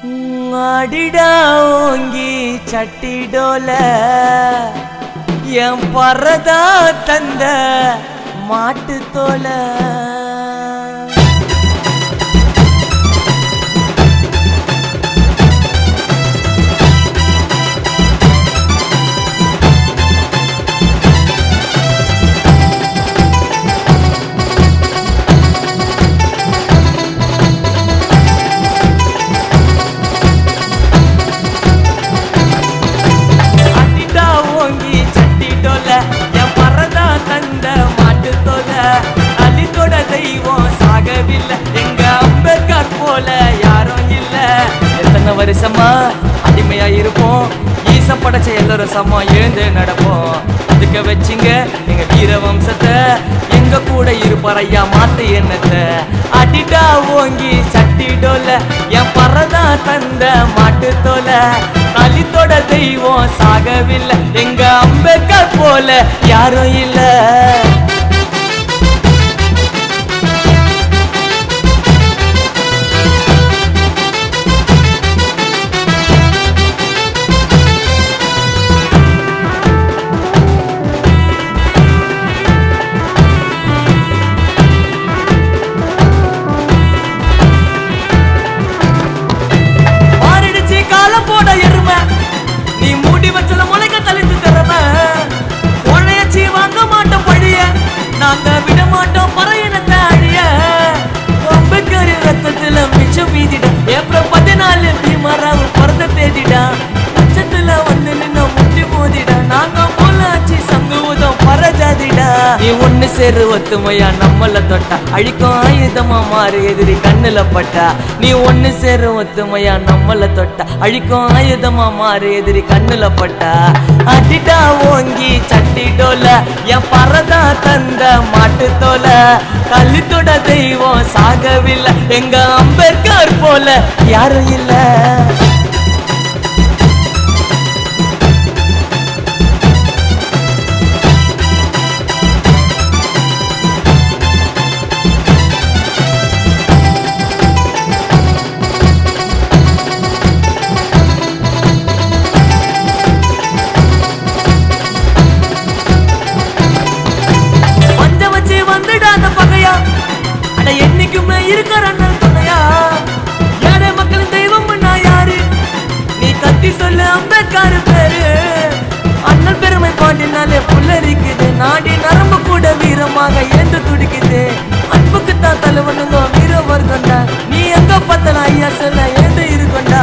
அடிடா ஓங்கி சட்டிடோல என் பறதா தந்த மாட்டு தோல என் பறதா தந்த மாட்டு தோல அலித்தோட தெய்வம் சாகவில்லை எங்க அம்பேத்கர் போல யாரும் இல்ல. எத்தனை வருஷமா அடிமையா இருப்போம், ஈச படைச்ச எல்லாரும் சமமா எழுந்து நடப்போம். அதுக்க வச்சிங்க எங்க வீர வம்சத்தை, எங்க கூட இருப்பார் ஐயா மாத்து எண்ணத்தை. அடிடா ஓங்கி சட்டிடோல என் பறதா தந்த மாட்டு தோல அலித்தோட தெய்வம் சாகவில்லை எங்க அம்பேத்கர் போல யாரும் இல்ல. நீ மூடி வச்சத முளைக்க தளித்து தரம உழையச்சி வாங்க மாட்டோம் பழிய, நாங்க விட மாட்டோம் பறையினத்தை அழிய. அம்பேத்கர் ரத்தத்துல மிச்சம் மீதிட ஏப்ரல் 14 பீமராவ் பிறந்த தேதிடா. உச்சத்துல வந்து நின்ன முட்டி மோதிடா, நாங்க போலாச்சு சமூகம் பரஜாதிடா. நீ ஒண்ணு சேரு ஒத்துமையா நம்மள தொட்டா அழிக்கும் ஆயுதமா மாறு எதிரி கண்ணுல பட்டா. நீ ஒண்ணு சேரு ஒத்துமையா நம்மள தொட்டா அழிக்கும் ஆயுதமா மாறு எதிரி கண்ணுல பட்டா. அடிடா ஓங்கி சட்டிடோல என் பறதா தந்த மாட்டு தோல கலித்தோட தெய்வம் சாகவில்லை எங்க அம்பேத்கர் போல யாரும் இல்ல. என்னைக்குமே இருக்கிற துணையா ஏழை மக்களின் தெய்வம் நான் யாரு, நீ கத்தி சொல்லு அம்பேத்கர் பேரு. அண்ணன் பெருமை பாண்டினாலே புல்லரிக்குது, நாடி நரம்பு கூட வீரமாக ஏந்து துடிக்குது. அன்புக்கு தான் தலைவனுங்க வீர வர்க்கண்டா, நீ எங்க பார்த்தல ஐயா சொல்ல ஏந்து இருக்கண்டா.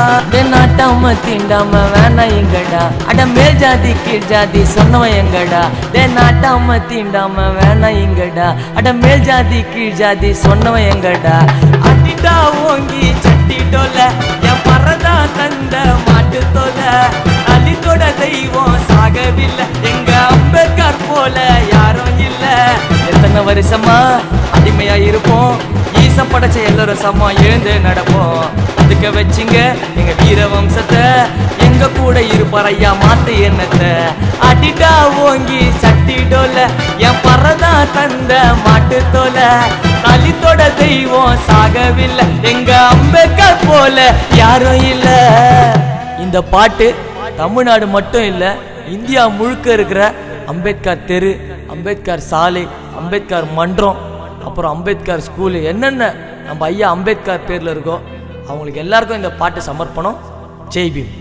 நாட்டாம தீண்டாம வேணா எங்கடா, அட மேல் ஜாதி கீழ் ஜாதி சொன்னவன் எங்கடா. நாட்டாம தீண்டாம வேணா எங்கடா, அட மேல் ஜாதி கீழ் ஜாதி சொன்னவன் எங்கடா. அடிடா ஓங்கி சட்டிடோல என் பறதா தந்த மாட்டு தோல அலித்தோட தெய்வம் சாகவில்லை எங்க அம்பேத்கர் போல யாரும் இல்ல. எத்தனை வருஷமா அடிமையா இருப்போம், ஈச படைச்ச எல்லாரும் சமமா எழுந்து நடப்போம். அதுக்க வச்சிங்க எங்க வீர வம்சத்தை, எங்க கூட இருப்பார் ஐயா மாத்து எண்ணத்தை. அடிடா ஓங்கி சட்டிடோல என் பறதா தந்த மாட்டு தோல அலித்தோட தெய்வம் சாகவில்லை எங்க அம்பேத்கர் போல யாரும் இல்ல. இந்த பாட்டு தமிழ்நாடு மட்டும் இல்ல, இந்தியா முழுக்க இருக்கிற அம்பேத்கர் தெரு, அம்பேத்கர் சாலை, அம்பேத்கர் மன்றம், அப்புறம் அம்பேத்கர் ஸ்கூலு, என்னென்ன நம்ம ஐயா அம்பேத்கர் பேர்ல இருக்கோ அவங்களுக்கு எல்லாருக்கும் இந்த பாட்டு சமர்ப்பணம். ஜெய் பீம்.